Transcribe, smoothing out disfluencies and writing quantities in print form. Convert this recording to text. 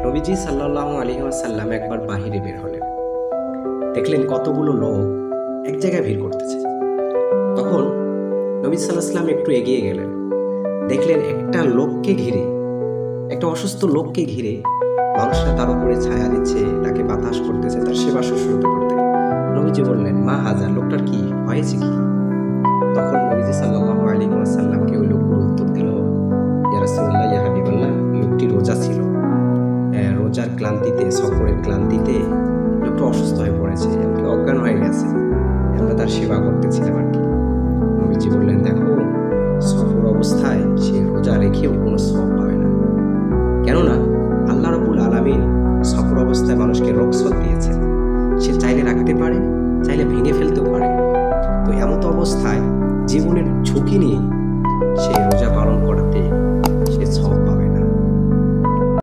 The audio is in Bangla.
নবীজি সাল্লাল্লাহু আলাইহি ওয়াসাল্লাম একবার বাহিরে বের হলেন। দেখলেন কতগুলো লোক এক জায়গায় ভিড় করতেছে। তখন নবী সাল্লাল্লাহু আলাইহি ওয়াসাল্লাম একটু এগিয়ে গেলেন। দেখলেন একটা লোককে ঘিরে, একটা অসুস্থ লোককে ঘিরে মানুষরা তার উপরে ছায়া দিচ্ছে, তাকে বাতাস করতেছে, তার সেবা শুশ্রূষা করতে। নবীজি বললেন, মা হাজা, লোকটার কি হয়েছে কি? তখন নবীজি সাল্লাল্লাহু আলাইহি ওয়াসাল্লামকে ওই লোকগুলো উত্তর দিল, ইয়া রাসূলুল্লাহ, ইয়া হাবিবাল্লাহ, লোকটি রোজা ছিল। রোজার ক্লান্তিতে, সফরের ক্লান্তিতে লোকটা অসুস্থ হয়ে পড়েছে, এমনকি অজ্ঞান হয়ে গেছে। আমরা তার সেবা করতেছিলাম আর কি। নবীজি বললেন, দেখো, সফর অবস্থায় সে রোজা রেখেও কোনো সওয়াব পাবে না। কেননা আল্লাহ রাব্বুল আলামিন সফর অবস্থায় মানুষকে রুখসত দিয়েছেন। সে চাইলে রাখতে পারে, চাইলে ভেঙে ফেলতেও পারে। তো এমত অবস্থায় জীবনের ঝুঁকি নিয়ে